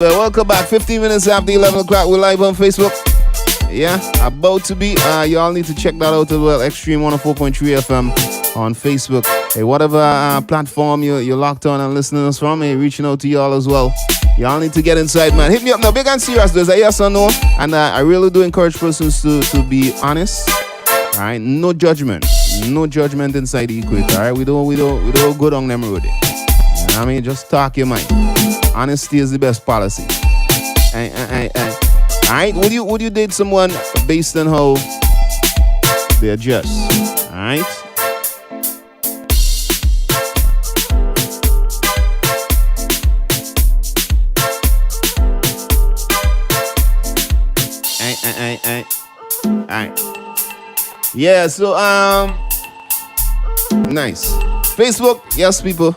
Well, welcome back. 15 minutes after 11 o'clock. We're live on Facebook. Yeah, about to be. Y'all need to check that out as well. Extreme 104.3 FM on Facebook. Hey, whatever platform you're locked on and listening to us from, hey, reaching out to y'all as well. Y'all need to get inside, man. Hit me up now. Big and serious. There's a yes or no. And I really do encourage persons to be honest. All right, no judgment. No judgment inside the Equator. All right, we don't go down them road. You know what I mean? Just talk your mind. Honesty is the best policy. Alright, would you date someone based on how they're dressed? Alright? Alright. Yeah, so nice. Facebook, yes people.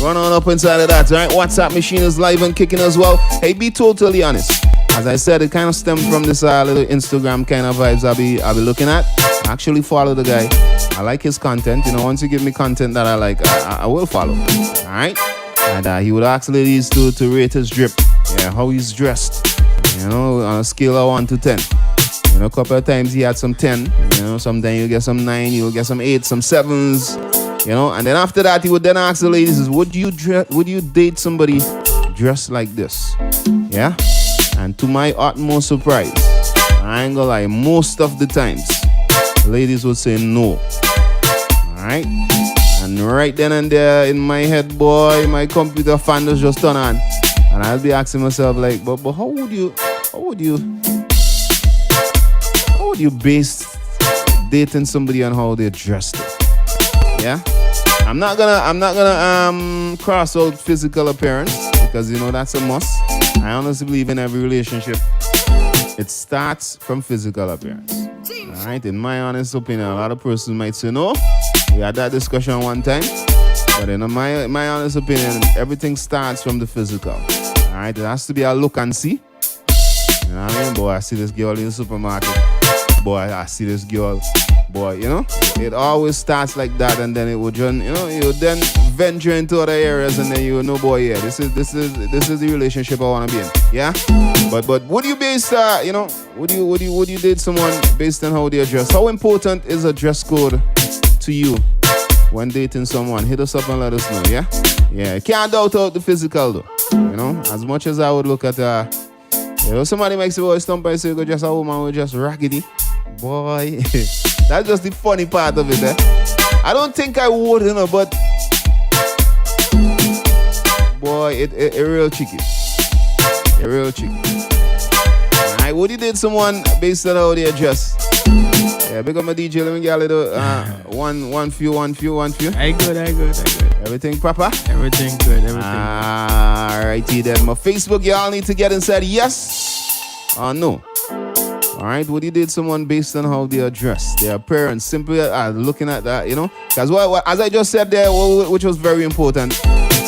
Run on up inside of that, right? WhatsApp machine is live and kicking as well. Hey, be totally honest. As I said, it kind of stemmed from this little Instagram kind of vibes I'll be looking at. I actually follow the guy. I like his content. You know, once you give me content that I like, I will follow. All right? And he would ask ladies to rate his drip. Yeah, how he's dressed. You know, on a scale of 1 to 10. You know, a couple of times he had some 10. You know, sometimes you'll get some 9, you'll get some 8, some 7s. You know, and then after that, he would then ask the ladies, would you date somebody dressed like this? Yeah? And to my utmost surprise, I ain't gonna lie, most of the times, ladies would say no. Alright? And right then and there, in my head, boy, my computer fan was just turned on. And I'll be asking myself, like, but how would you base dating somebody on how they're dressed? Yeah, I'm not gonna cross out physical appearance because you know that's a must. I honestly believe in every relationship it starts from physical appearance. All right, in my honest opinion, a lot of persons might say no. We had that discussion one time, but in my honest opinion, everything starts from the physical. All right, it has to be a look and see. You know what I mean? Boy, I see this girl in the supermarket. Boy, I see this girl. Boy, you know, it always starts like that, and then it would you would then venture into other areas, and then you would know, boy, yeah, this is the relationship I want to be in, yeah. But would you base, would you date someone based on how they're dressed? How important is a dress code to you when dating someone? Hit us up and let us know, yeah. Yeah, can't doubt out the physical though. You know, as much as I would look at somebody makes a voice stump and say you go just a woman with just raggedy, boy. That's just the funny part of it, eh? I don't think I would, you know, but boy, it real cheeky. It real cheeky. Alright, would you date someone based on how they dress? Yeah, big up my DJ, let me get a little one few. I good. Everything proper? Everything good, everything. Alrighty then. My Facebook, y'all need to get inside yes or no. Alright, would you date someone based on how they are dressed, their appearance, simply looking at that, you know? Because as I just said there, which was very important,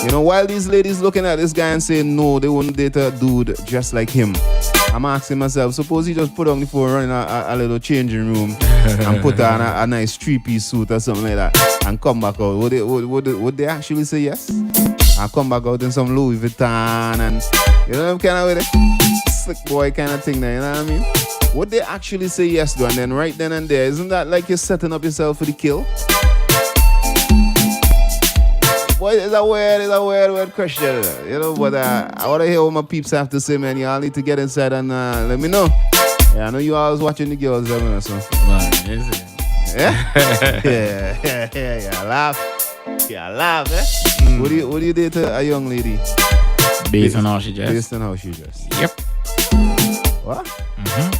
you know, while these ladies looking at this guy and saying no, they wouldn't date a dude just like him, I'm asking myself, suppose he just put on the phone, running a little changing room and put on a nice 3-piece suit or something like that and come back out. Would they actually say yes? I'll come back out in some Louis Vuitton and, you know, kind of with it, slick boy kind of thing there, you know what I mean? Would they actually say yes to? And then right then and there, isn't that like you're setting up yourself for the kill? Boy, it's a weird question, you know, but I want to hear what my peeps have to say, man. Y'all need to get inside and let me know. Yeah, I know you always watching the girls, so. Man, is it? Yeah? Yeah, laugh, eh? Would you date a young lady? Based on how she dressed? Based on how she dressed. Yep. What? Mm-hmm.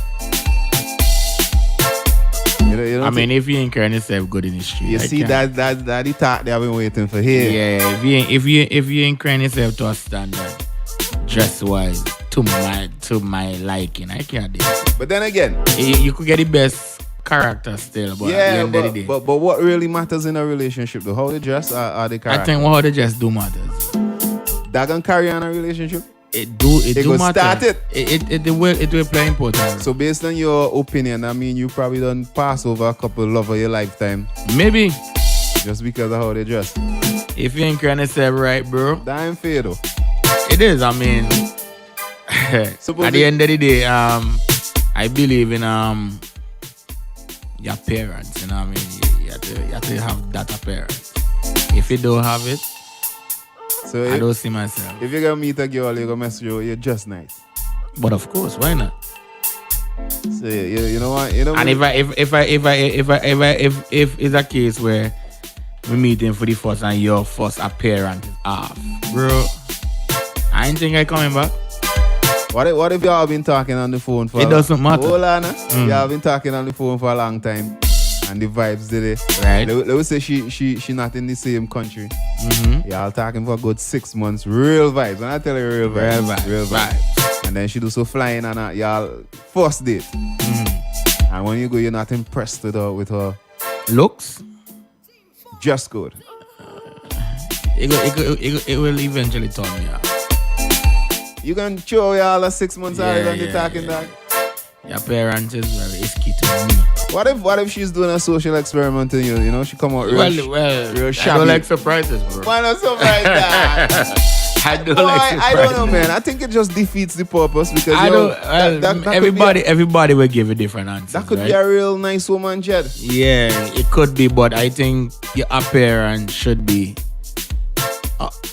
You I mean, if you ain't carrying yourself good in the street, you see that the talk they have been waiting for here. Yeah, if you ain't carrying yourself to a standard, dress wise, to my liking, I can't do it. But then again, you could get the best character still, but yeah, at the end of the day. But what really matters in a relationship, though, how they dress or the character? I think how they dress do matters. That can carry on a relationship. It do matter. Start it. It will play important. So based on your opinion, I mean, you probably done pass over a couple love of your lifetime. Maybe. Just because of how they dress. If you ain't carrying yourself right, bro. That ain't fair though. It is, I mean, At the end of the day, I believe in your parents. You know what I mean? You have to have that appearance. If you don't have it, so I don't see myself. If you're gonna meet a girl, you're gonna mess with her, you're just nice. But of course, why not? So you know what? You know. And if it's a case where we meet him for the first and your first appearance is off, bro, I ain't think I coming back. What if y'all been talking on the phone for? It doesn't matter. Hold on, y'all been talking on the phone for a long time, and the vibes did it. Right. Let's say she not in the same country. Mm-hmm. Y'all talking for a good 6 months, real vibes. When I tell you real vibes. And then she do so flying on y'all first date. And when you go, you're not impressed with her looks. Just good. It will eventually turn me off. You can show y'all a 6 months out and you're talking that. Your parents is very risky to me. What if she's doing a social experiment on you? You know, she come out real shabby. I don't like surprises, bro. Why not surprise that? I don't like surprises. I don't know, man. I think it just defeats the purpose because everybody will give a different answer. That could be a real nice woman, Jed. Yeah, it could be, but I think your appearance should be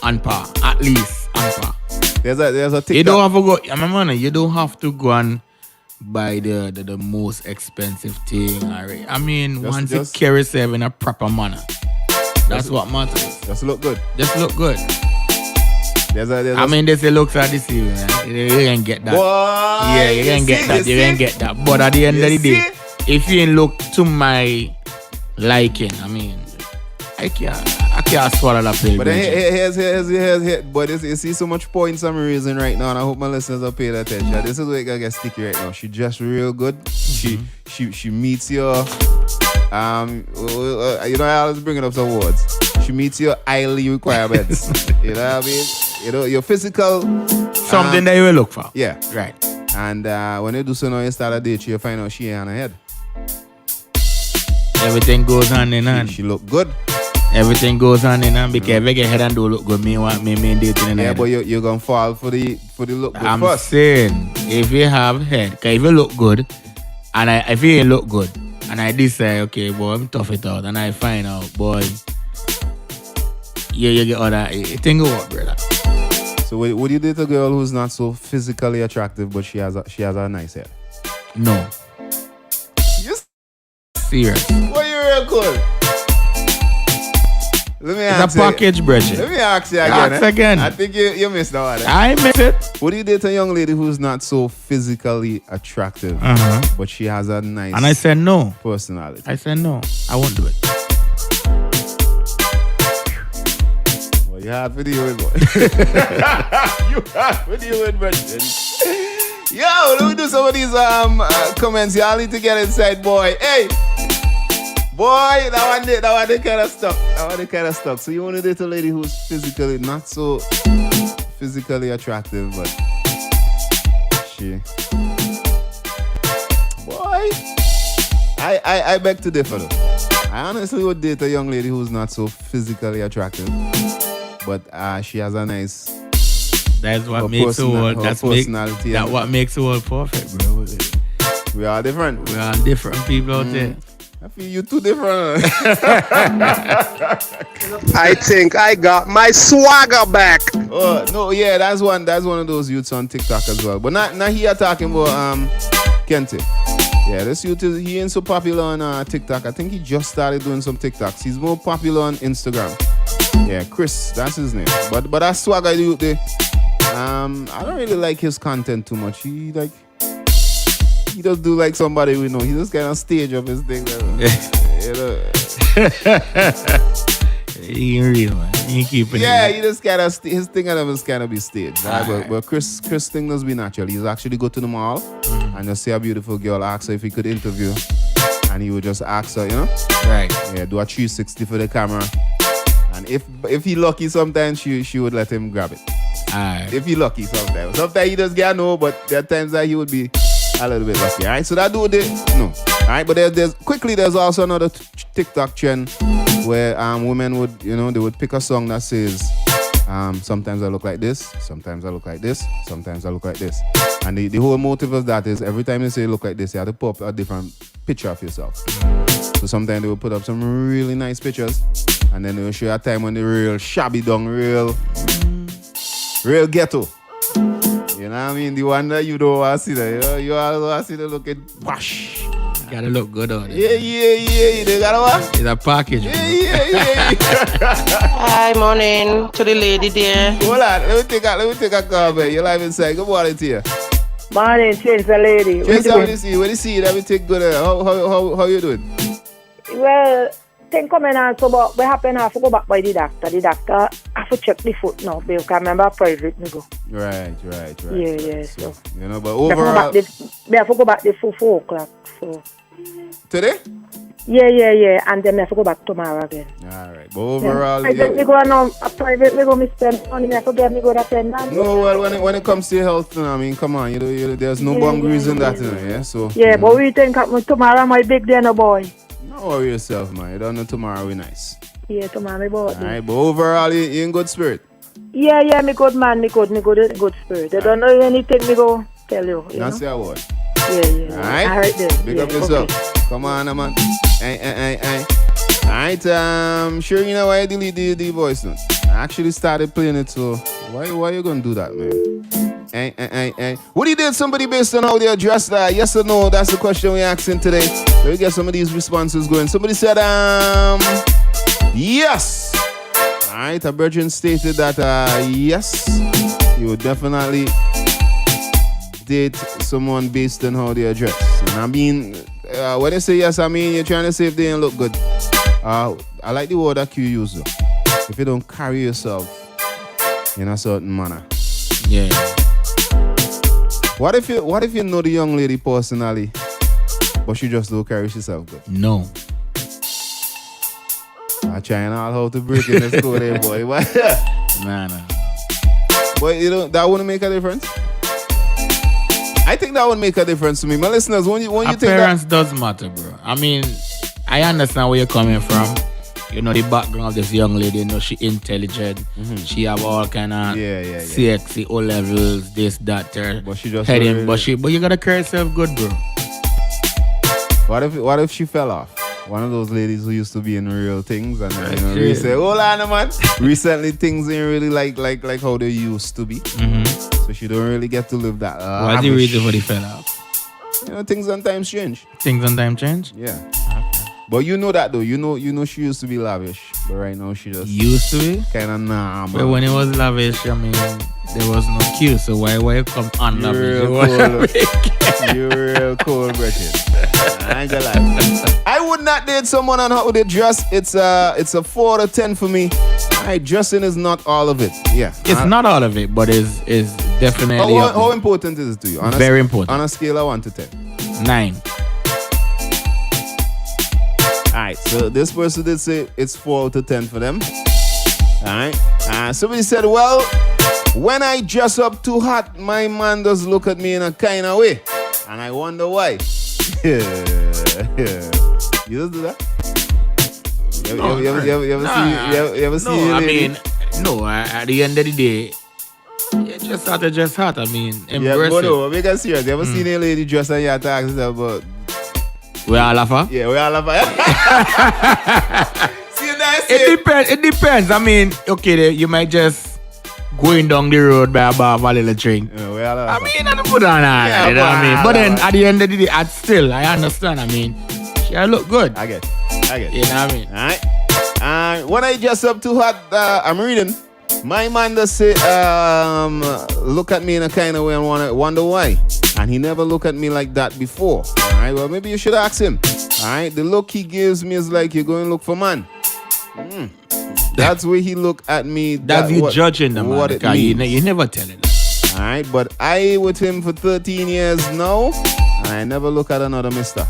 on par, at least on par. There's a TikTok. You don't have to go. My man, you don't have to go and buy the most expensive thing. I mean, once you carry yourself in a proper manner, that's what matters. Just look good. Just look good. I mean, they say looks are deceiving. You can get that. Boy, yeah, you can get that. You can get that. But at the end of the day, if you ain't look to my liking, I mean, I can't swallow that pill. But here's but you see so much points I'm raising right now, and I hope my listeners are paying attention. This is where it gonna get sticky right now. She just real good. She meets your you know, I always bring it up some words. She meets your highly requirements. You know what I mean? You know, your physical something that you will look for. Yeah. Right. And when you do so now, you start a date, you find out she ain't on her head. Everything goes hand in hand. She look good. Everything goes hand in hand because if I get head and do look good, me dating in yeah, but you're gonna fall for the look good I'm first. saying if you have head, because if you look good and if you ain't look good and I decide, okay, boy, I'm tough it out and I find out, boy, you get all that thing go up, brother. So would you date a girl who's not so physically attractive but she has a nice head? No. You serious? Boy, you're real good. Let me ask it's a package, Bridget. Let me ask you again. Ask again. I think you missed that one. I missed it. Would you date a young lady who's not so physically attractive, but she has a nice and I said no. personality? I said no. I won't do it. Well, you hard for deal with, boy. You hard for deal with, Brendan. Yo, let me do some of these comments. Y'all need to get inside, boy. Hey. Boy, that one they kind of stuck. That one they kind of stuck. So you want to date a lady who's physically not so physically attractive, but she. Boy, I beg to differ though. I honestly would date a young lady who's not so physically attractive, but she has a nice. That's what makes the world. That's what makes the world perfect, bro. We are different. We are different people out there. I feel you too different. I think I got my swagger back. Oh no, yeah, that's one of those youths on TikTok as well. But not here talking about Kente. Yeah, this youth he ain't so popular on TikTok. I think he just started doing some TikToks. He's more popular on Instagram. Yeah, Chris, that's his name. But that swagger youth there. I don't really like his content too much. He just do like somebody we know. He just kind of stage up his thing. You know. He ain't real, man. He ain't keeping it. Yeah, he just kind of his thing and just kind of be staged. Right? But Chris thing does be natural. He's actually go to the mall and just see a beautiful girl, ask her if he could interview, and he would just ask her, you know. Right. Yeah, do a 360 for the camera, and if he lucky, sometimes she would let him grab it. Alright. If he lucky, sometimes he just get no, but there are times that he would be a little bit lucky. Alright, so that dude no. Alright, but there's also another TikTok trend where women would, you know, they would pick a song that says Sometimes I look like this, sometimes I look like this, sometimes I look like this. And the whole motive of that is every time you say look like this, you have to put up a different picture of yourself. So sometimes they will put up some really nice pictures, and then they will show you a time when the real shabby down, real ghetto. You know what I mean? The one that you don't want to see that. You all want to see the looking wash. Gotta look good on it. Yeah. They gotta what? It's a package. Yeah. Hi, morning to the lady there. Hold on, let me take a call, man. You're live inside. Good morning to you. Morning, change the lady. Change how you see? When you see it, everything good. How you doing? Well, thing coming on, so but we happen to have to go back by the doctor. The doctor have to check the foot now because I remember private me go. Right. Yeah. So you know, but overall, we have to go back the 4 o'clock. So today? Yeah. And then we have to go back tomorrow again. All right, but overall, I me go now a private. Me go me spend money. Me have to get me go to attendant. No, well, when it comes to your health, I mean, come on, you there's no boundaries in that, yeah. So yeah, but we think tomorrow my big day, no boy. Don't worry yourself, man. You don't know tomorrow we nice. Yeah, tomorrow me boy. Alright, but overall you in good spirit. Yeah, me good man, me good good spirit. I don't know anything me go tell you. That's your word. Yeah. Alright. Then. Big up yourself. Okay. Come on, man. Hey. Alright, sure you know why I delete the voice note. I actually started playing it, so why you gonna do that, man? Hey. Would you date somebody based on how they are dressed? Yes or no? That's the question we're asking today. Let me get some of these responses going. Somebody said, yes. Alright, a virgin stated that, yes, you would definitely date someone based on how they are dressed. And I mean, when you say yes, I mean you're trying to say if they don't look good. I like the word that you use though. If you don't carry yourself in a certain manner. Yeah. What if you know the young lady personally, but she just don't carry herself good? No. I'm trying out how to break in the school there, boy. Nah. But you know that wouldn't make a difference. I think that would make a difference to me. My listeners, when you think appearance does matter, bro. I mean, I understand where you're coming from. You know the background of this young lady. You know she intelligent. Mm-hmm. She have all kind of sexy O levels, this, that, there. But she just heading. But you gotta carry yourself good, bro. What if she fell off? One of those ladies who used to be in real things, and then we say, "Hold on, man." Recently, things ain't really like how they used to be. Mm-hmm. So she don't really get to live that. What's the reason for the fell off? You know, things sometimes change. Things sometimes change. Yeah. But you know that though. You know she used to be lavish, but right now she just used to be kind of nah. But when it was lavish, I mean, there was no cue. So why you come on lavish? You're real cold, Bridget. I ain't gonna lie. I would not date someone on how they dress. It's a 4 out of 10 for me. Dressing is not all of it. Yeah, it's not all of it, but is definitely. How important is it to you? Very important. On a scale of 1 to 10. 9. Alright, so this person did say it's 4 out of 10 for them. Alright. Somebody said, well, when I dress up too hot, my man does look at me in a kind of way. And I wonder why. Yeah. You just do that? You ever see I mean, no, at the end of the day, you just have to dress hot. I mean, embrace it. No, make us serious. You ever seen a lady dress and you have to ask yourself about... We all laugh her? Yeah, we all laugh her. See that? It depends. I mean, okay, you might just going down the road by a bar of a little drink. Yeah, we all laugh her. I mean, I don't put on that. You know what I mean? But then at the end of the day, I understand. I mean, she look good. I get You know what I mean? Alright. When I dress up too hot, I'm reading. My man does say, look at me in a kind of way and wonder why. And he never looked at me like that before. Alright, well, maybe you should ask him. Alright, the look he gives me is like you're going to look for man. That's where he look at me. That's you judging the man. What it means. You never tell him. Alright, but I with him for 13 years now, and I never look at another mister.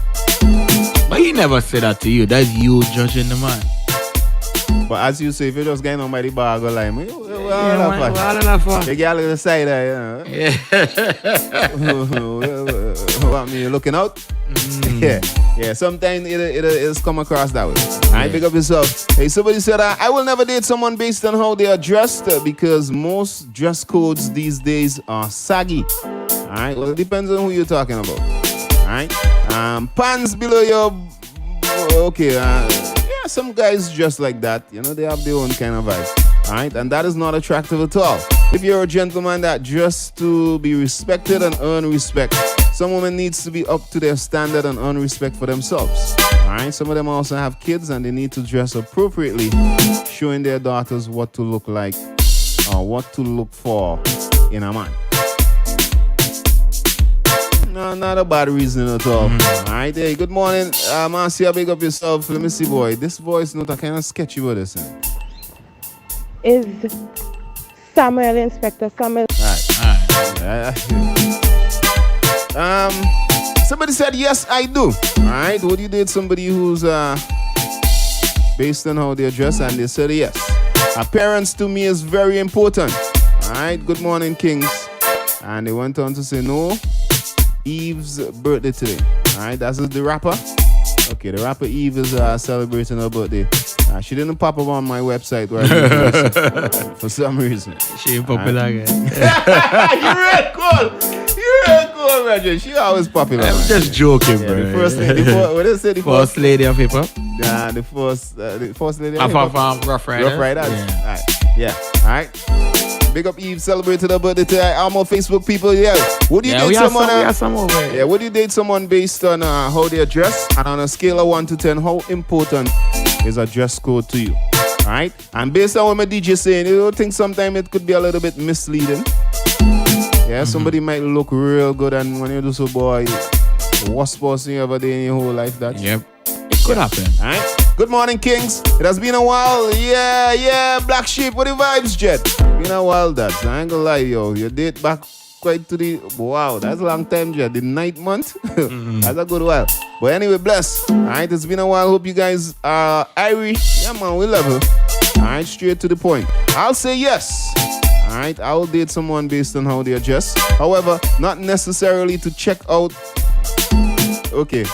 But he never said that to you. That's you judging the man. But as you say, if you just going on by the bar, go like, we all laugh. The girl on the side there, you know. Yeah. What, me looking out? Yeah. Sometimes it's come across that way. Alright, big up yourself. Hey, somebody said I will never date someone based on how they are dressed because most dress codes these days are saggy. Alright, well, it depends on who you're talking about. Alright, pants below your. Okay, yeah, some guys dress like that. You know, they have their own kind of vibe. Alright, and that is not attractive at all. If you're a gentleman that dressed to be respected and earn respect, some women needs to be up to their standard and earn respect for themselves. Alright, some of them also have kids and they need to dress appropriately, showing their daughters what to look like or what to look for in a man. No, not a bad reason at all. Alright, hey, good morning. Marcia, big up yourself. Let me see, boy. This voice note, I kind of sketchy with this. Is Samuel, Inspector Samuel. Alright. Somebody said yes, I do. Alright, would you date somebody who's based on how they dress? And they said yes. Appearance to me is very important. Alright, good morning, Kings. And they went on to say no. Eve's birthday today. Alright, that's the rapper. Okay, the rapper Eve is celebrating her birthday. She didn't pop up on my website where I for some reason. She ain't popular again. You're real cool, Roger. She always popular. I'm just joking, bro. The first lady, what did they say? The first lady of hip hop. Yeah, the first lady of hip hop. Rough Riders. Rough Riders. Yeah. All right. Big up Eve, celebrated her birthday today. I'm on Facebook, people. Yeah. Would you date someone? We have some over here. Yeah. Would you date someone based on how they dress? And on a scale of 1 to 10, how important is a dress code to you? All right. And based on what my DJ saying, you don't think sometimes it could be a little bit misleading? Yeah. Somebody might look real good, and when you do so, boy, the worst person you ever did in your whole life. Yep. It could happen. All right. Good morning, Kings. It has been a while. Yeah. Black Sheep, what the vibes, Jet? Been a while, that. I ain't gonna lie, yo. Your date back quite to the... Wow, that's a long time, Jet. The 9th month? That's a good while. But anyway, bless. All right, it's been a while. Hope you guys are irie. Yeah, man, we love her. All right, straight to the point. I'll say yes. All right, I will date someone based on how they dress. However, not necessarily to check out... Okay.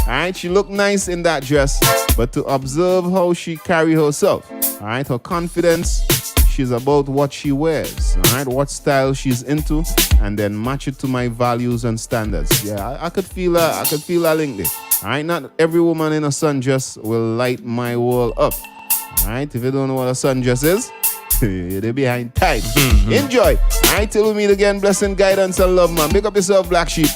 Alright, she looked nice in that dress, but to observe how she carry herself. Alright, her confidence, she's about what she wears. Alright, what style she's into, and then match it to my values and standards. Yeah, I could feel a link there. Alright, not every woman in a sundress will light my world up. Alright, if you don't know what a sundress is, they're behind tight. Enjoy. Alright, till we meet again. Blessing, guidance, and love, man. Pick up yourself, Black Sheep.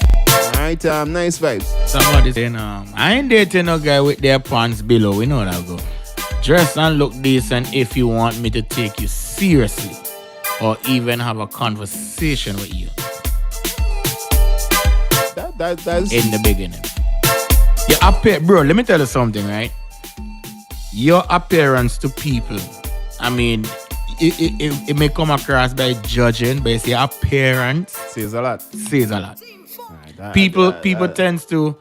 Alright, nice vibes. Somebody saying, I ain't dating no guy with their pants below. We know that go. Dress and look decent if you want me to take you seriously or even have a conversation with you. That's in the beginning. Bro, let me tell you something, right? Your appearance to people, I mean, it may come across by judging, but it's your appearance says a lot. Right, people tends to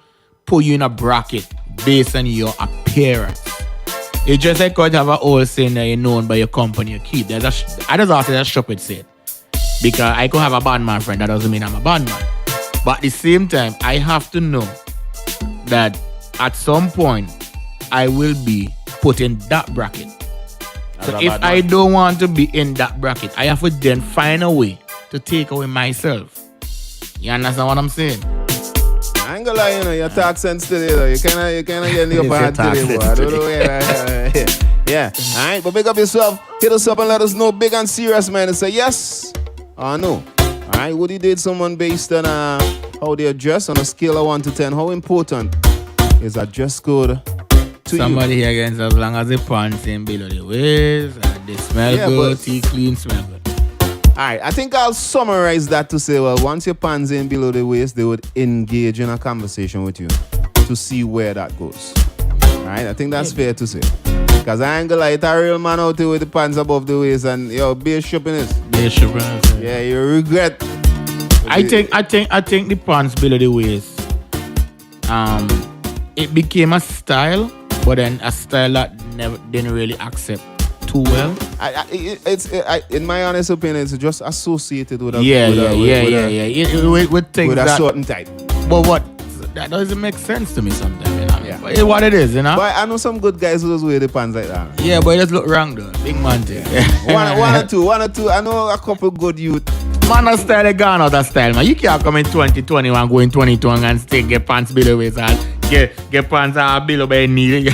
put you in a bracket based on your appearance. It's just like you have an old saying that you're known by your company you keep. I just after that stupid saying. Because I could have a bad man friend, that doesn't mean I'm a bad man. But at the same time, I have to know that at some point I will be put in that bracket. So if I don't want to be in that bracket, I have to then find a way to take away myself. You understand what I'm saying? I ain't gonna lie, your talk sense today, you kinda get in the upper hand today, boy. I don't know. Yeah. Alright, but pick up yourself, hit us up and let us know, big and serious, man, and say yes or no. Alright, would you date someone based on how they dress on a scale of 1 to 10? How important is a dress code to Somebody you? here against as long as the pants ain't below the waist and they smell good, teeth clean, smell good. Alright, I think I'll summarize that to say, well, once your pants ain't below the waist, they would engage in a conversation with you to see where that goes. Alright, I think that's fair to say. Because I ain't gonna lie, it's a real man out there with the pants above the waist and be shopping it. Yeah, you regret. I think the pants below the waist, it became a style, but then a style that didn't really accept too well. In my honest opinion, it's just associated with a with things with a that, certain type. But what that doesn't make sense to me sometimes. You know? Yeah. But it's what it is, you know. But I know some good guys who just wear the pants like that. Yeah, but it just look wrong though. Big man thing. one or two. I know a couple good youth. Man, that style is gone out of style, man. You can't come in 2021, go in 2021 and still get pants below waist and get pants below by knee.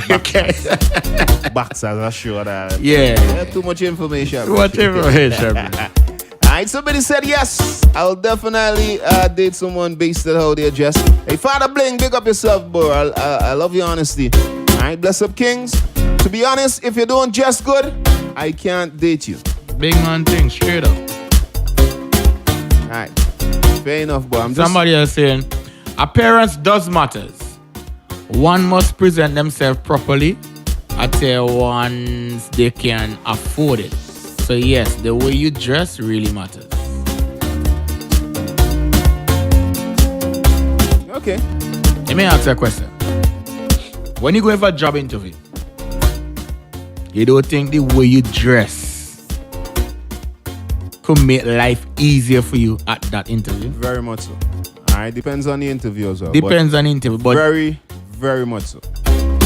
Boxers are sure that. Yeah. Too much information. Too much information. Alright, somebody said yes. I'll definitely date someone based on how they dress. Hey, Father Bling, big up yourself, bro. I love your honesty. Alright, bless up, Kings. To be honest, if you don't dress good, I can't date you. Big man thing, straight up. Alright, fair enough, but Somebody else saying, appearance does matters. One must present themselves properly. I tell once they can afford it. So yes, the way you dress really matters. Okay. Let me ask you a question. When you go for a job interview, you don't think the way you dress could make life easier for you at that interview? Very much so. Alright, depends on the interview as well. Depends on the interview, but very, very much so.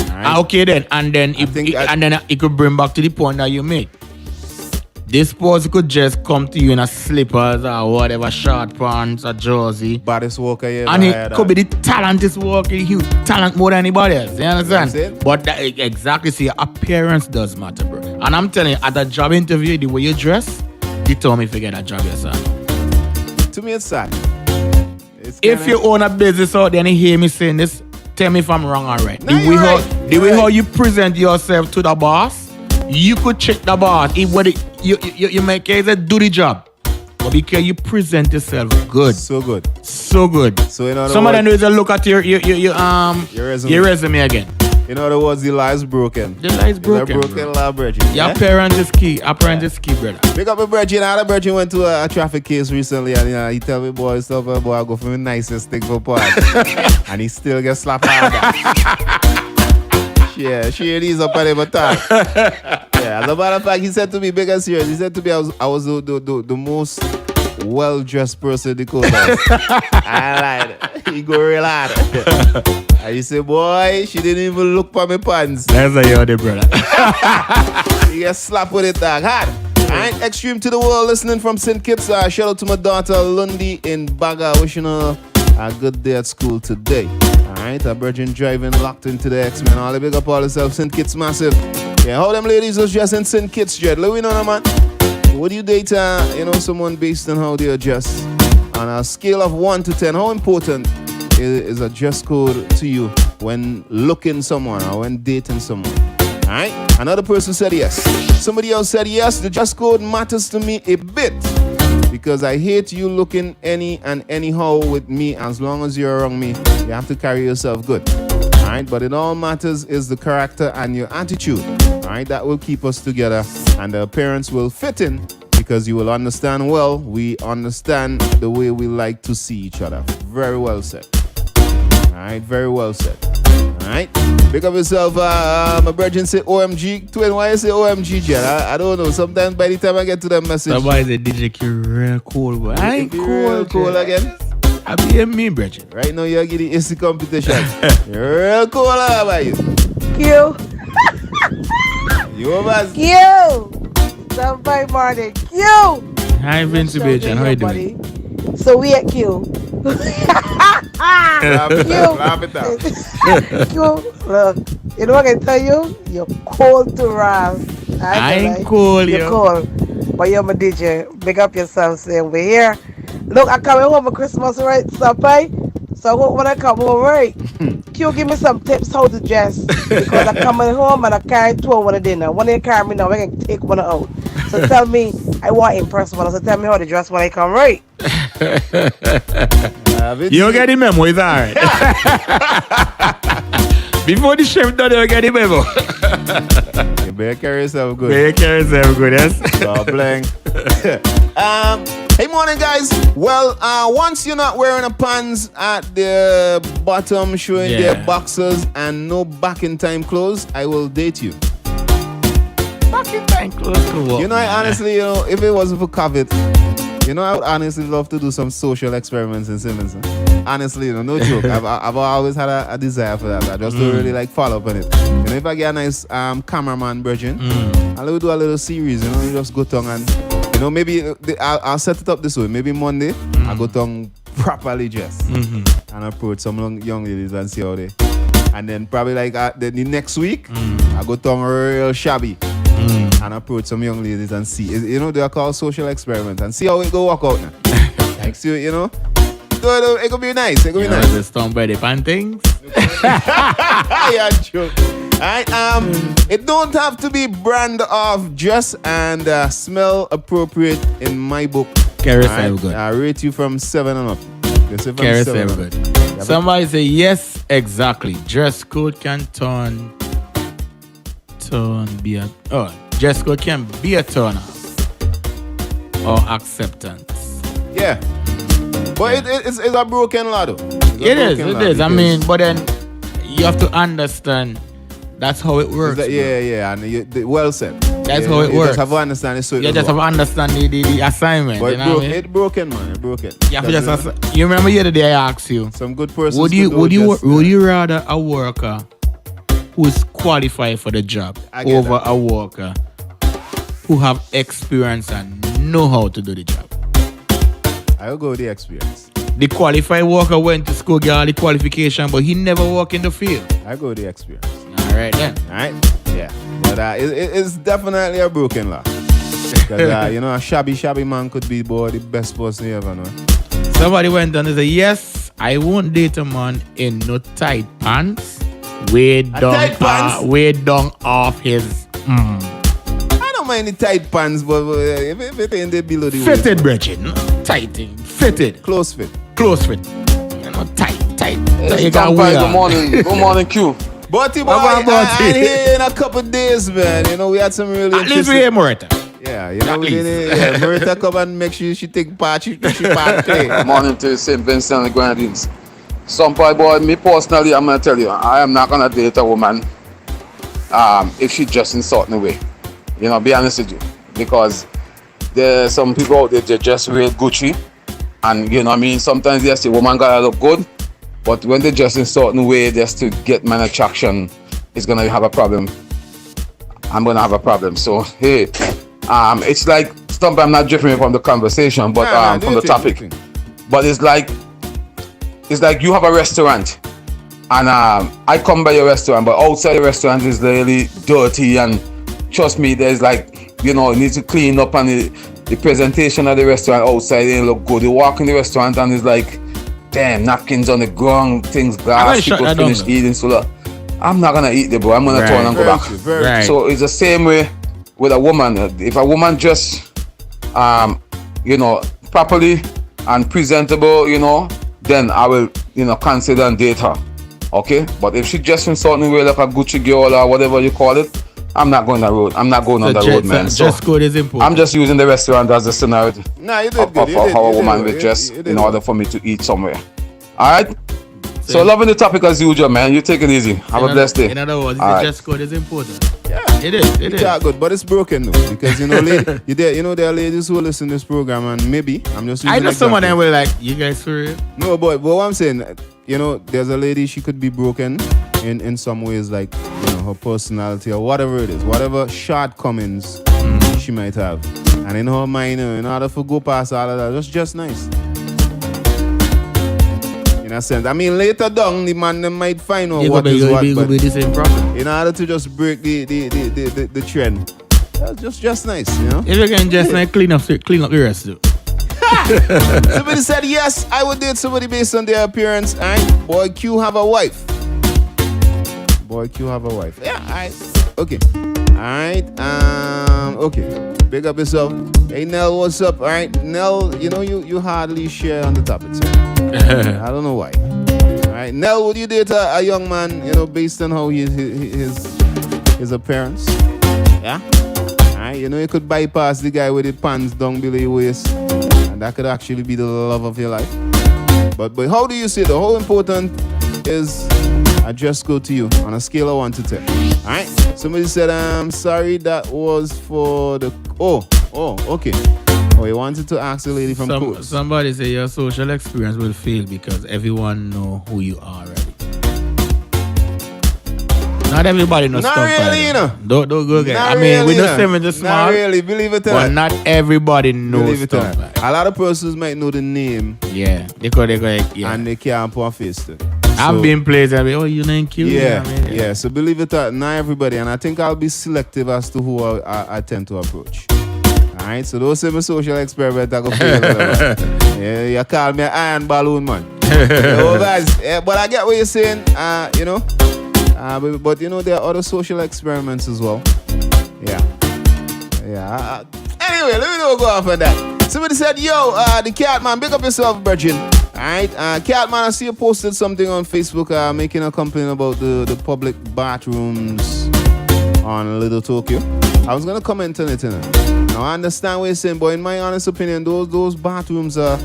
Right. Okay then, and then it could bring back to the point that you make. This person could just come to you in a slippers or whatever, short pants or jersey. Baddest walker you ever And it had, could be the talentest walker, huge talent more than anybody else. You understand? But that, exactly, see, appearance does matter, bro. And I'm telling you, at a job interview, the way you dress, determine if you get a job yourself. To me, it's sad. If you own a business out there and you hear me saying this, tell me if I'm wrong or right. No, the way how you present yourself to the boss, you could check the boss. You make it do the job. But because you present yourself good. So good. So good. So in other some words, of them is a look at your resume again. In other words, the lie is broken. The lie is broken. Broken law, Bridget. Your appearance is key. Appearance is key, brother. Pick up a Bridget. I had a Bridget went to a traffic case recently, and he tell me, boy, stuff, boy, I go for the nicest thing for part. And he still gets slapped out. Yeah, she these up on him time. Yeah, as a matter of fact, he said to me, big and serious, he said to me I was the most well-dressed person in the courthouse. I lied. He go real hard. And he said, boy, she didn't even look for my pants. That's how you're the brother. He gets slapped with it, dog. Hard. Alright, extreme to the world, listening from St. Kitts. Shout out to my daughter, Lundy in Baga, wishing her a good day at school today. Alright, a virgin driving locked into the X-Men. All the big up all yourself, St. Kitts massive. Yeah, how them ladies was dressed in St. Kitts dread. Let me know, man. Would you date someone based on how they dress? On a scale of 1 to 10, how important is a dress code to you when looking someone or when dating someone? Alright, another person said yes. Somebody else said yes, the dress code matters to me a bit. Because I hate you looking any and anyhow with me. As long as you're around me, you have to carry yourself good. Alright, but it all matters is the character and your attitude. Alright, that will keep us together. And the appearance will fit in because you will understand well. We understand the way we like to see each other. Very well said. Alright, very well said. Alright, pick up yourself. My virgin say OMG. Twin, why you say OMG, Jen? I don't know. Sometimes by the time I get to that message, somebody say DJ Q real cool, but I ain't cool again. I be me, Bridget. Right now you're getting AC competition. You're real cool, how about you? Q. You over? Q. Sunday morning. Q. Hi, Vince Bajan. How you doing? So we at Q. Laugh it out. Q, look, you know what I can tell you? You're cold to round. I ain't cool, you're cold. But you're my DJ. Big up yourself, saying we're here. Look, I'm coming home for Christmas, right? So when I come home, right? Q, give me some tips how to dress. Because I'm coming home and I carry two one of dinner. One of you carry me now, I can take one out. So tell me, I want impress one. So tell me how to dress when I come, right? You get the memo, it's alright. Before the chef done, you get the memo. You better carry yourself good. Yes. God blank. Hey, morning, guys. Well, once you're not wearing a pants at the bottom, showing their boxers and no back in time clothes, I will date you. Back in time clothes? You know, honestly, if it wasn't for COVID, You know, I would honestly love to do some social experiments in Simmons. Honestly, you know, no joke. I've always had a desire for that. I just don't really like follow up on it. You know, if I get a nice cameraman, Virgin, I'll do a little series. You know, you just go tongue and, you know, maybe I'll set it up this way. Maybe Monday, I go tongue properly dressed and approach some young ladies and see how they. And then probably like the next week, I go tongue real shabby. And approach some young ladies and see. You know, they are called social experiments and see how it go work out now. Like, see, you know, it could be nice. It could be nice. The stone by the pan things. Yeah, joke. Alright, it don't have to be brand of dress and smell appropriate in my book. Carousel good. I rate you from 7 and up. Carousel good. Somebody say yes, exactly. Dress code can be a dress code can be a turn off or acceptance. Yeah. But it's a broken law though. It is. I mean, but then you have to understand that's how it works. And well said. That's how it works. You just have to understand it. So you just have to understand the assignment. But you know what I mean? It broken, man. It broken. You remember the other day I asked you. Some good persons. Would you rather a worker who is qualified for the job over a worker who have experience and know how to do the job? I'll go with the experience. The qualified worker went to school, get all the qualification, but he never worked in the field. I go with the experience. All right then. All right. Yeah. But it's definitely a broken law. Because you know, a shabby man could be the best person you ever know. Somebody went on and said, yes, I won't date a man in no tight pants. Way down off his. I don't mind the tight pants, but if it ain't there below the waist. Fitted, brethren. Tighting. Fitted. Close fit. You know, tight. Hey, good morning, Q. Butty boy, I'm here in a couple days, man. You know, we had some really At least we hear Morita. Yeah, you know, Morita come and make sure she take part, she part play. Good morning to St. Vincent and the Grenadines. Some boy, me personally, I'm gonna tell you, I am not gonna date a woman if she dressed in certain way. You know, be honest with you. Because there's some people out there, they just wear Gucci. And you know what I mean? Sometimes yes, the woman gotta look good. But when they dress in certain way just to get man attraction, it's gonna have a problem. I'm gonna have a problem. So hey, it's like sometimes I'm not drifting from the conversation, but from the topic. But it's like you have a restaurant, and I come by your restaurant, but outside the restaurant is really dirty, and trust me, there's like, you know, it needs to clean up, and the presentation of the restaurant outside didn't look good. You walk in the restaurant and it's like, damn, napkins on the ground, things glass, people finish eating. So I'm not gonna eat the bro. I'm gonna turn and go back. Right. So it's the same way with a woman. If a woman just, you know, properly and presentable, you know, then I will, you know, consider and date her. Okay? But if she just in certain way like a Gucci girl or whatever you call it, I'm not going that road. I'm not going on that road, man. So dress code is important. I'm just using the restaurant as a scenario you did good. of how a woman will dress in order for me to eat somewhere. Alright? So loving the topic as usual, man. You take it easy. Have a blessed day. In other words, the dress code is important. Yeah. It is. Yeah, good, but it's broken though. Because you know, there are ladies who listen to this program, and maybe I'm just using I know some of them were like, you guys for real? No, but what I'm saying, you know, there's a lady, she could be broken in some ways, like, you know, her personality or whatever it is, whatever shortcomings she might have. And in her mind, in order to go past all of that, that's just nice. In a sense. I mean, later down, the man them might find out what is what, but be the same problem. in order to just break the trend, that's just nice, you know? If you can just like clean up the rest too. Somebody said, yes, I would date somebody based on their appearance. And boy, Q have a wife. Yeah, alright. Okay. Alright. Okay. Big up yourself. Hey, Nell, what's up? Alright. Nell, you know, you hardly share on the topic, so I don't know why. Alright. Nell, would you date a young man, you know, based on how his appearance? Yeah? Alright. You know, you could bypass the guy with the pants down below your waist. And that could actually be the love of your life. But how do you see it? How important is a dress code to you on a scale of 1 to 10? Alright? Somebody said, I'm sorry, that was for the... Oh, okay. Oh, you wanted to ask the lady from Coast. Somebody say your social experience will fail because everyone know who you are already. Not everybody knows Not stuff. really, you know. Don't go get. Not I mean, we really, know you know. seven just small. Not really, believe it or But not. not everybody knows Believe it or stuff. not. A lot of persons might know the name Yeah, they go, yeah. and they can't put a face to it. I've So- been places and be, oh, you ain't cute. Yeah, I mean, yeah. So believe it or not, not everybody, and I think I'll be selective as to who I tend to approach. All right, so those same social experiment I go fail. Yeah, you call me an iron balloon man. Oh guys, yeah, but I get what you're saying. You know, but you know there are other social experiments as well. Yeah, yeah. Anyway, let me not go off on that. Somebody said, "Yo, the cat man, big up yourself, Virgin." All right, cat man, I see you posted something on Facebook, making a complaint about the public bathrooms on Little Tokyo. I was gonna comment on it, Now I understand what you're saying, but in my honest opinion, those bathrooms are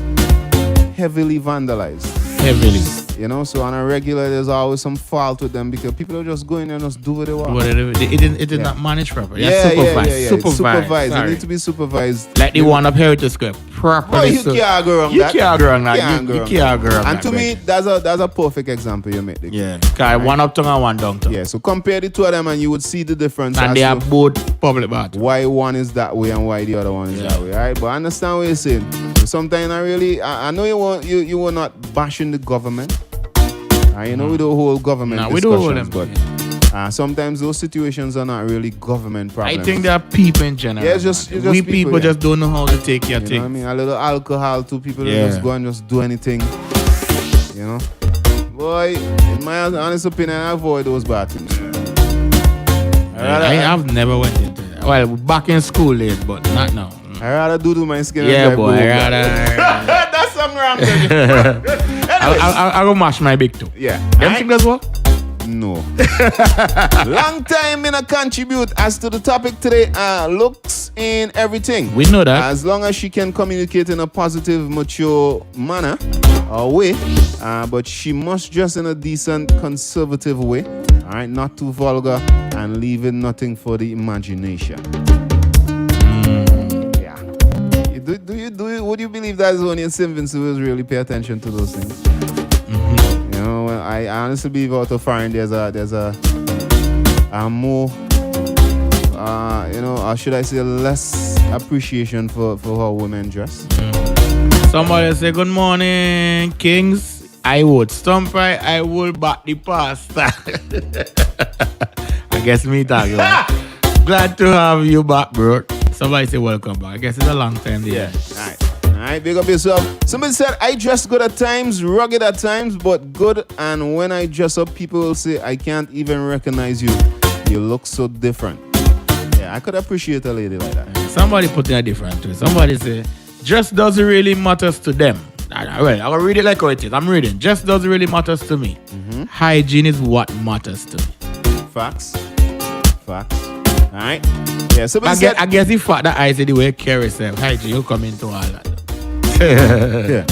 heavily vandalized. Heavily. You know, so on a regular, there's always some fault with them because people are just going there and just do what they want. It is not managed properly. Yeah, supervised. It's supervised. It needs to be supervised. Like the one up here to square. Oh, Properly. you can't go wrong You that. can't go wrong that. Can't You go wrong can't go wrong And that, to me, Bridget. that's a perfect example you make. Yeah. Cause one uptown and one downtown. Yeah, so compare the two of them and you would see the difference. And as they are to both public bathrooms. why one is that way and why the other one is that way, right? But I understand what you're saying. Sometimes I know you were not bashing the government. You know we don't hold government Nah, we don't hold discussions, them. but sometimes those situations are not really government problems. I think there are people in general. Yeah, it's just we people yeah. just don't know how to take care of You know what I things. mean? A little alcohol too. People don't Yeah. just go and just do anything. You know? Boy, in my honest opinion, I avoid those bathrooms. I have never went into that. Well, back in school days, but not now. I rather do my skin. Yeah, and boy. drive I Uber. rather. That's something wrong with you. I go mash my big toe. Yeah. Them think that's what? No. Long time in a contribute as to the topic today. Looks in everything. We know that. As long as she can communicate in a positive, mature manner or way, but she must dress in a decent, conservative way. All right, not too vulgar and leaving nothing for the imagination. Yeah. Would you believe that is only in St. Vincent who really pay attention to those things? You know, I honestly believe out of foreign there's a more, you know, or should I say less appreciation for how women dress. Somebody say, good morning, kings. I would stomp right, I will back the pasta. I guess me talking. Glad to have you back, bro. Somebody say welcome back. I guess it's a long time there. Yeah. All right, big up yourself. Somebody said, I dress good at times, rugged at times, but good. And when I dress up, people will say, I can't even recognize you. You look so different. Yeah, I could appreciate a lady like that. Somebody put in a different twist. Somebody say, just doesn't really matters to them. Well, I'll read it like how it is. I'm reading. Just doesn't really matters to me. Hygiene is what matters to me. Facts. All right. Yeah, somebody said, I guess the fact that I say the way carry yourself, hygiene, you come into all that. yeah.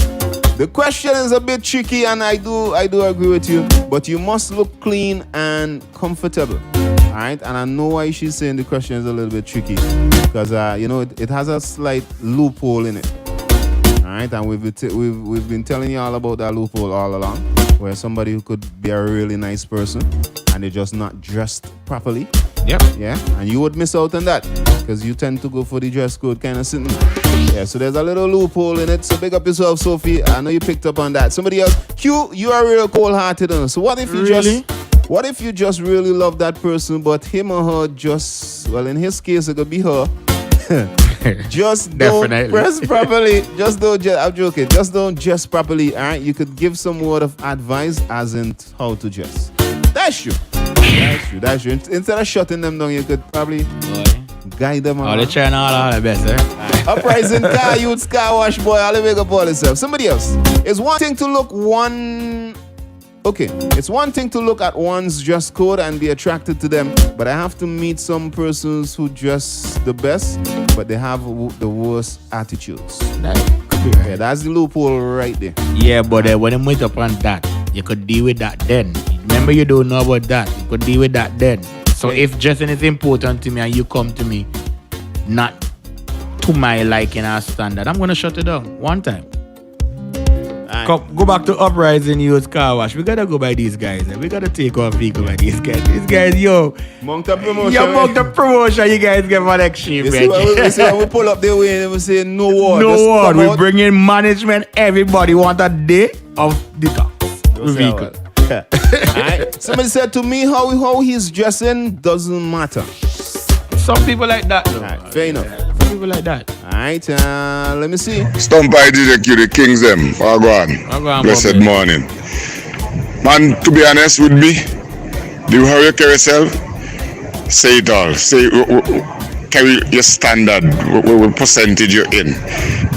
The question is a bit tricky, and I do agree with you. But you must look clean and comfortable. All right. And I know why she's saying the question is a little bit tricky because you know it has a slight loophole in it. All right. And we've been telling you all about that loophole all along, where somebody who could be a really nice person and they're just not dressed properly. Yep. Yeah, and you would miss out on that because you tend to go for the dress code kind of sitting. Yeah, so there's a little loophole in it. So big up yourself, Sophie. I know you picked up on that. Somebody else, Q, you are real cold-hearted. So what if you just really love that person, but him or her just, well, in his case, it could be her. Just don't press properly. I'm joking. Just don't dress properly. All right, you could give some word of advice as in how to dress. That's true. That's true. Instead of shutting them down, you could probably guide them Oh, around. they trying all the best, eh? Uprising car, youth, car wash, boy, all the make up all itself. Somebody else. It's one thing to look it's one thing to look at one's dress code and be attracted to them, but I have to meet some persons who dress the best, but they have the worst attitudes. That could be right. Yeah, that's the loophole right there. Yeah, but when you went up on that, you could deal with that then. Remember, you don't know about that. You could deal with that then. So if dressing is important to me and you come to me not to my liking or standard, I'm gonna shut it down one time. Come, go back to Uprising Youth Car Wash. We gotta go by these guys. We gotta take our vehicle by these guys. These guys, Monk the promotion. monk the promotion. You guys get for next year, You see when we pull up the way and we say no word. No word. We bring in management. Everybody want a day of detox vehicle. Alright. Somebody said to me how he's dressing doesn't matter. Some people like that. Right, fair enough. Some people like that. Alright, let me see. Stump I DJ the Kings them. Wagwan, Blessed Bobby. morning. Man, to be honest with me, do how you carry yourself? Say it all. Say carry your standard, what percentage you're in.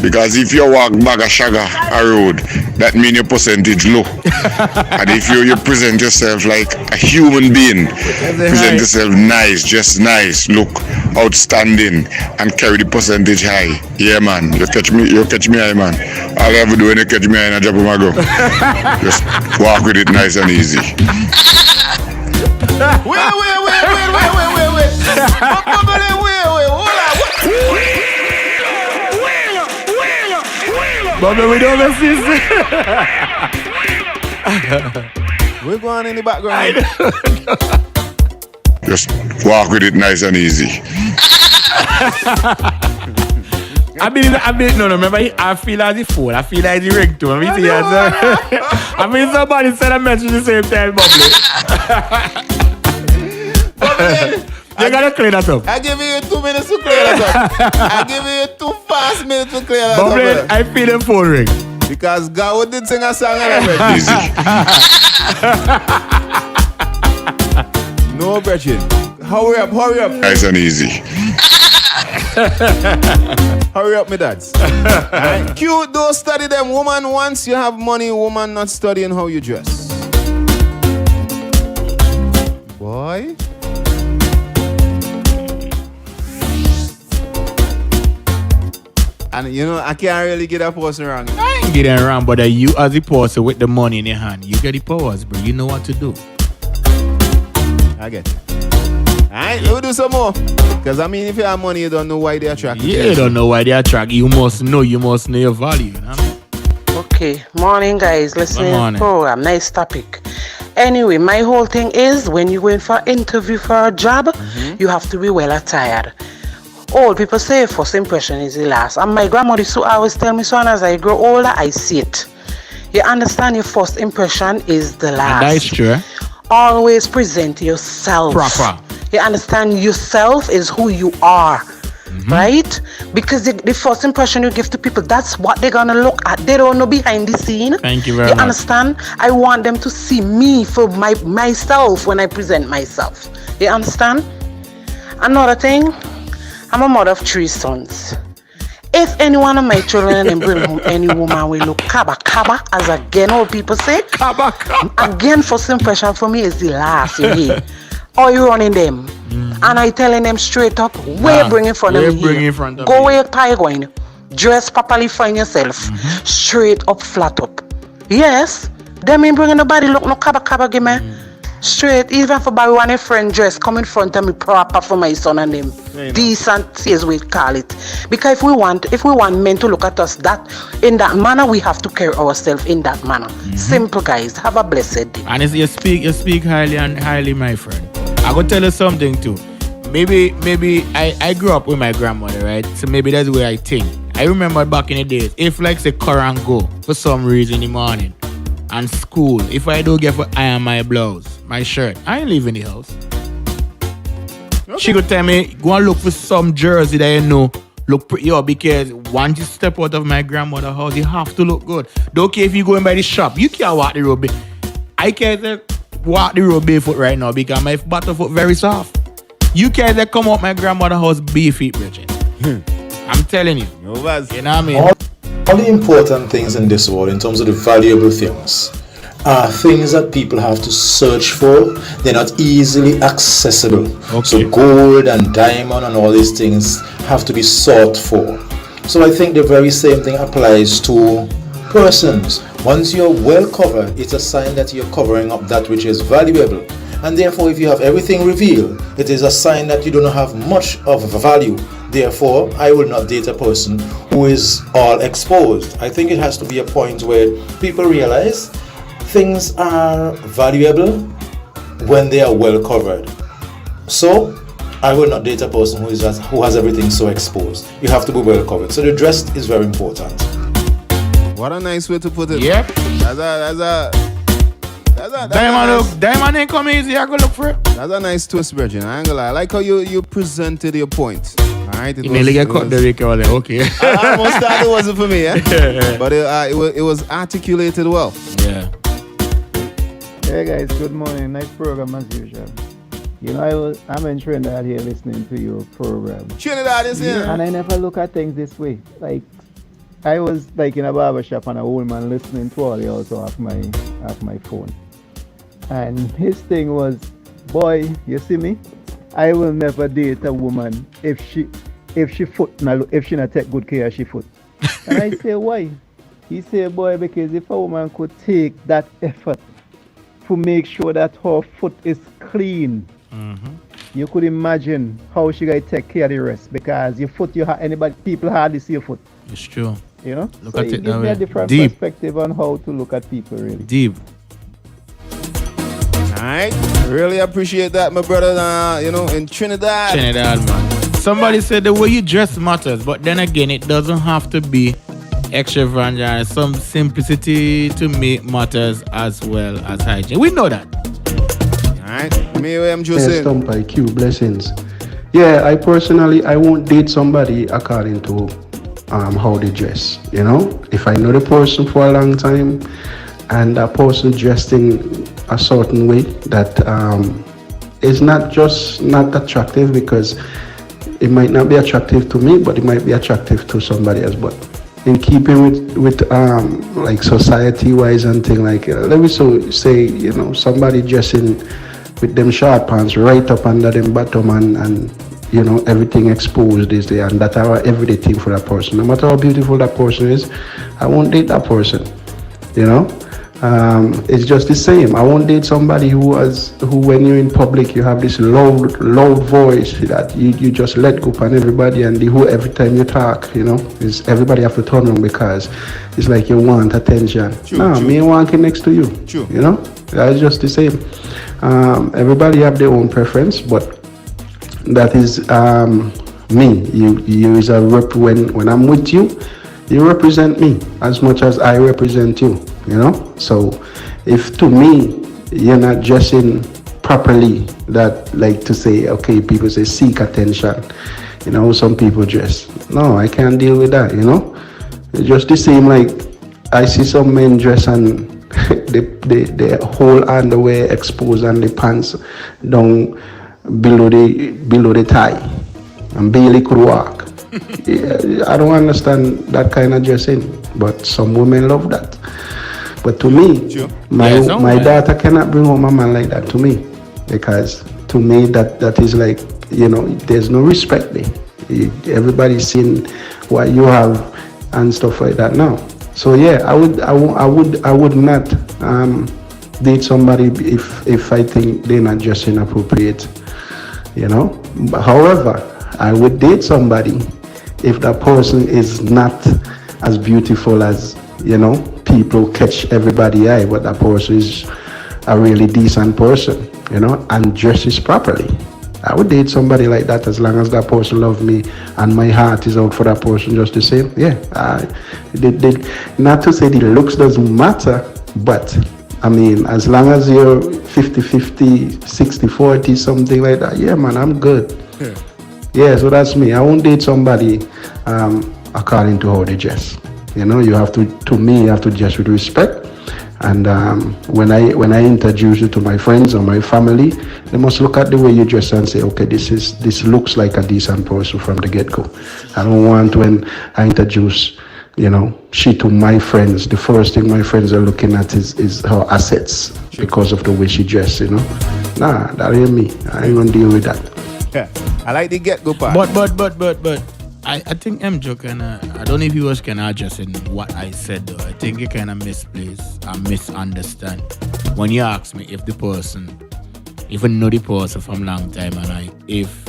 Because if you walk back a shagga a road, that means your percentage low. And if you present yourself like a human being, present yourself nice, just nice, look outstanding, and carry the percentage high. Yeah, man, you catch me high, man. All I ever do when you catch me high, I drop my go. Just walk with it nice and easy. Wait. Bobby, we don't assist. We're going in the background. Just walk with it nice and easy. No, remember, I feel as the phone. I feel like the ringtone. I mean, somebody said I mentioned the same time, Bobby. You gotta clear that up. I give you 2 minutes to clear that up. I give you 2 fast minutes to clear that Bobby, up. I feel the phone ring. Because God did sing a song already. Easy. No, Gretchen. Hurry up. Nice and easy. Hurry up, my dads. Right. Cute, don't study them. Woman, once you have money, woman not studying how you dress. Boy. And you know, I can't really get that person wrong. I ain't getting around, but you as the person with the money in your hand, you get the powers, bro. You know what to do. I get it. Alright, let me do some more. Because I mean, if you have money, you don't know why they attract you. Yeah, you don't know why they attract you. You must know your value. You know what I mean? Okay, morning guys, listening morning. program, nice topic. Anyway, my whole thing is when you go in for an interview for a job, you have to be well attired. Old people say first impression is the last. And my grandmother used to always tell me, son, as I grow older, I see it. You understand, your first impression is the last. And that is true. Always present yourself. Proper. You understand, yourself is who you are. Right? Because the first impression you give to people, that's what they're gonna look at. They don't know behind the scene. Thank you very much. You understand? I want them to see me for myself when I present myself. You understand? Another thing, I'm a mother of 3 sons. If any one of my children and bring home any woman will look kaba, as again old people say. Kaba. Again, first impression for me is the last you hear. Or you running them. And I telling them straight up, where bring in front of me here. Go where you going. Dress properly, find yourself. Straight up, flat up. Yes, them ain't bringing nobody look no kaba give me. Straight, even for buy one friend dress, come in front of me proper for my son and them. Decent is we call it. Because if we want men to look at us in that manner, we have to carry ourselves in that manner. Simple, guys. Have a blessed day. And you speak highly, my friend. I go tell you something too. Maybe I grew up with my grandmother, right? So maybe that's the way I think. I remember back in the days, if like say current go for some reason in the morning and school, if I don't get for iron my blouse, my shirt, I ain't leaving the house. Okay. She could tell me, go and look for some jersey that you know look pretty up, because once you step out of my grandmother's house, you have to look good. Don't care if you go in by the shop, you can't walk the road. I can't walk the road barefoot right now because my bottom foot very soft. You can't come out my grandmother's house barefoot, Bridget. I'm telling you. You know what I mean? All the important things in this world, in terms of the valuable things, are things that people have to search for. They're not easily accessible. Okay. So gold and diamond and all these things have to be sought for. So I think the very same thing applies to persons. Once you're well covered, it's a sign that you're covering up that which is valuable. And therefore, if you have everything revealed, it is a sign that you don't have much of value Therefore, I will not date a person who is all exposed. I think it has to be a point where people realize things are valuable when they are well covered. So, I will not date a person who has everything so exposed. You have to be well covered. So the dress is very important. What a nice way to put it. Yep. Diamond ain't come easy. I go look for it. That's a nice twist, Virgin. I ain't gonna lie. I like how you presented your point. All right. You nearly get cut the Rick. Okay. I almost thought it wasn't for me, yeah. But it was articulated well. Yeah. Hey guys, good morning. Nice program as usual. You know, I'm in Trinidad here listening to your program. Trinidad is here. And I never look at things this way. Like, I was like in a barbershop and a old man listening to all also off my phone. And his thing was, boy, you see me? I will never date a woman if she not take good care of she foot. And I say, why? He said, boy, because if a woman could take that effort to make sure that her foot is clean, you could imagine how she gonna take care of the rest, because your foot, people hardly see your foot. It's true. You know? Look so at it it gives now. me a different Deep. perspective on how to look at people, really. Deep. Alright. Really appreciate that, my brother. In Trinidad. Trinidad, man. Somebody said the way you dress matters, but then again, it doesn't have to be extravagant. Some simplicity to me matters as well as hygiene. We know that. Alright. Me, I'm just saying. Stumped by Q, blessings. Yeah, I personally, I won't date somebody according to how they dress. You know, if I know the person for a long time and that person dressed in a certain way that is not attractive, because it might not be attractive to me, but it might be attractive to somebody else. But in keeping with like society wise and thing, like let me say, somebody dressing with them short pants right up under them bottom and everything exposed is there, and that's our everyday thing for that person. No matter how beautiful that person is, I won't date that person. It's just the same. I won't date somebody who when you're in public, you have this loud voice that you just let go on everybody, and every time you talk, is everybody have to turn on because it's like you want attention. Me walking next to you. True. That's just the same. Everybody have their own preference, but that is me. You is a rep. When I'm with you, you represent me as much as I represent you. So if to me you're not dressing properly, that like to say, okay, people say seek attention. Some people dress. No, I can't deal with that. It's just the same. Like I see some men dress and the whole underwear exposed and the pants down below the thigh and barely could walk. I don't understand that kind of dressing, but some women love that. But to me, my daughter cannot bring home a man like that to me, because to me that is like, there's no respect there. Everybody's seeing what you have and stuff like that now. So yeah, I would not date somebody if I think they're not dressing appropriate. However, I would date somebody if that person is not as beautiful as people catch everybody eye, but that person is a really decent person, and dresses properly. I would date somebody like that as long as that person loves me and my heart is out for that person just the same. Yeah, not to say the looks doesn't matter, but I mean, as long as you're 50-50, 60-40, something like that, yeah, man, I'm good. Yeah, so that's me. I won't date somebody according to how they dress. You have to dress with respect. And when I introduce you to my friends or my family, they must look at the way you dress and say, okay, this looks like a decent person from the get-go. I don't want, when I introduce she to my friends, the first thing my friends are looking at is her assets because of the way she dress. Nah, that ain't me. I ain't gonna deal with that. Yeah, I like the get-go part. But I think MJ I don't know if he was kind of addressing what I said though. I think he kind of misplaced and misunderstand when you ask me if the person, even know the person from long time, and if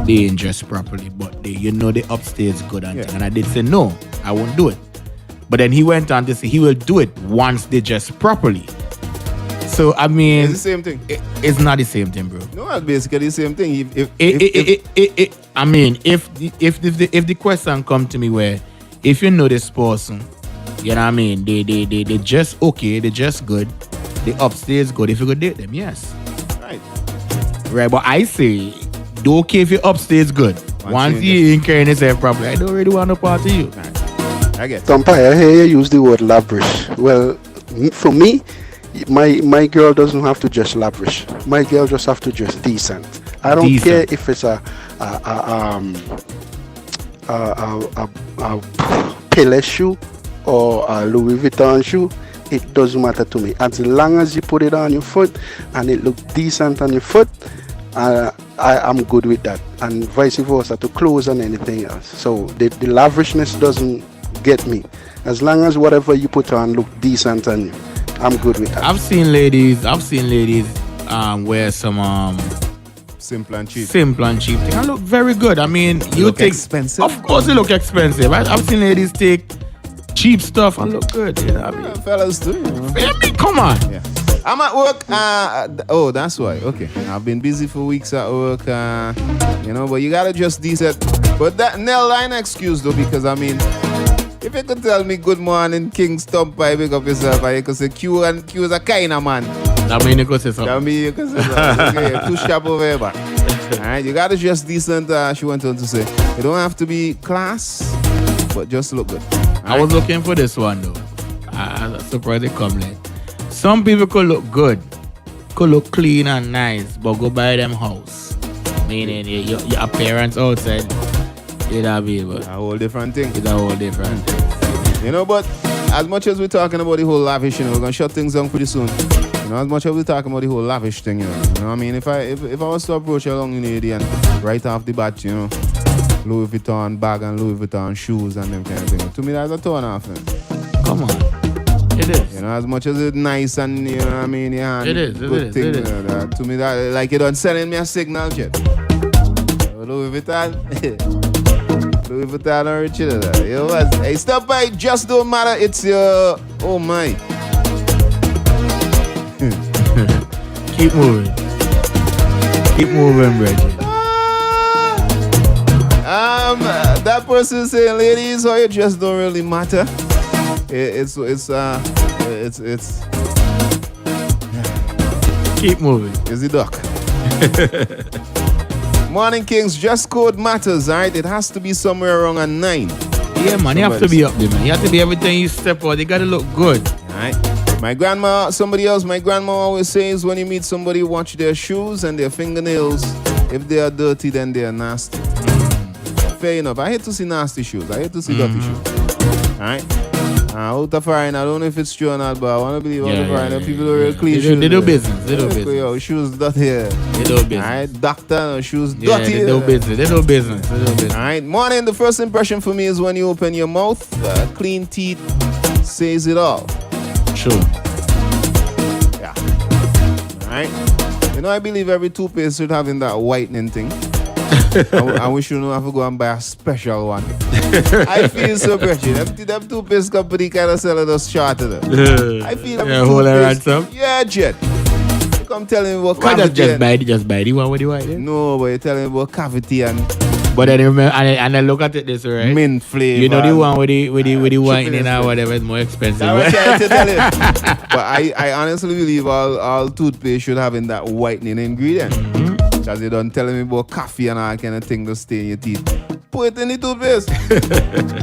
they ain't dressed properly, but the upstairs good and thing. And I did say no, I won't do it. But then he went on to say he will do it once they dress properly. So I mean, it's the same thing. It's not the same thing, bro. No, it's basically the same thing. I mean, if the question come to me where if you know this person, you know what I mean, they just okay, they just good, they upstairs good. If you could date them, yes. Right, but I say, don't care if you upstairs good. Once you ain't carrying yourself properly, I don't really want no part of you. I get it. Tampaya, I hear you use the word lavish. Well, for me, my girl doesn't have to dress lavish. My girl just have to dress decent. I don't care if it's a Pele shoe or a Louis Vuitton shoe. It doesn't matter to me. As long as you put it on your foot and it looks decent on your foot, I'm good with that. And vice versa to clothes and anything else. So the lavishness doesn't get me. As long as whatever you put on look decent on you, I'm good with that. I've seen ladies wear some simple and cheap thing and look very good. I mean, you take expensive. Of course, they look expensive. I've seen ladies take cheap stuff and look good. You know what I mean? Fellas too. You know? I mean, come on. Yeah. I'm at work. That's why. Okay, I've been busy for weeks at work. But you gotta just decent. But that Nell line excuse though, because I mean, if you could tell me good morning, King Stump, I wake up yourself, and you could say Q is a kind of man. That mean you could say something. That mean you could say something. Okay, too sharp over here, but alright, you gotta just decent. She went on to say, you don't have to be class, but just look good. I was looking for this one though. I was surprised it come late. Some people could look good, could look clean and nice, but go buy them house. Meaning your appearance outside, you know what I mean? But a whole different thing. It's a whole different thing. But as much as we're talking about the whole lavish, we're gonna shut things down pretty soon. As much as we're talking about the whole lavish thing, you know what I mean? If I was to approach a young lady and right off the bat, Louis Vuitton bag and Louis Vuitton shoes and them kind of thing, to me that's a turn off. Come on. It is. As much as it's nice and you know what I mean, yeah. It is. To me that like you done sending me a signal jet. Louis Vuitton. Louis Vuitton or chill that. You know what? Hey, stop by, just don't matter. It's your oh my. Keep moving. Keep moving, Bridget. That person saying, ladies, how you just don't really matter. It's keep moving. Is the duck. Morning Kings, dress code matters, alright? It has to be somewhere around a 9. Yeah, man, you have to be up there, man. You have to be everything you step out. You gotta look good. Alright. My grandma always says when you meet somebody, watch their shoes and their fingernails. If they are dirty, then they are nasty. Fair enough. I hate to see nasty shoes. I hate to see dirty shoes. Alright? Out of foreign, I don't know if it's true or not, but I want to believe out of foreign, people are real clean shoes. They do business. They do business. Yo, shoes dirty here. They do business. Alright, doctor, shoes They dirty. do business. Alright, morning, the first impression for me is when you open your mouth, clean teeth says it all. True. Yeah. Alright. I believe every toothpaste should have in that whitening thing. and we shouldn't have to go and buy a special one. I feel so wretched. Them toothpaste company kind of selling us short of them. I feel like whole ransom. Yeah, Jet. You come telling me about cavity. Why just buy the one with the white? No, but you're telling me about cavity and. But then remember, and I look at it this way, right? Mint flavor. You know the one with the whitening or whatever is more expensive. That's what I'm tell you. But I honestly believe all toothpaste should have in that whitening ingredient. Because you don't telling me about coffee and all kind of thing to stain your teeth. Put it in the toothpaste.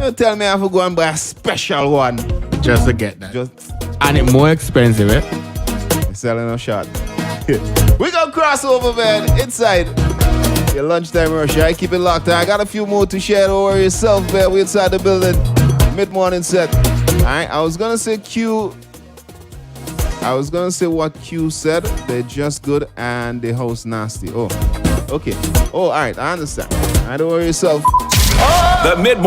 You tell me I have to go and buy a special one. Just to get that. And it's more expensive, eh? You're selling a shot. We got crossover, man. Inside. Your lunchtime rush. I keep it locked. I got a few more to share. Don't worry yourself, man. We inside the building. Mid-morning set. Alright, I was gonna say what Q said. They're just good and the house nasty. Oh, okay. Oh, alright, I understand. I don't worry yourself. The mid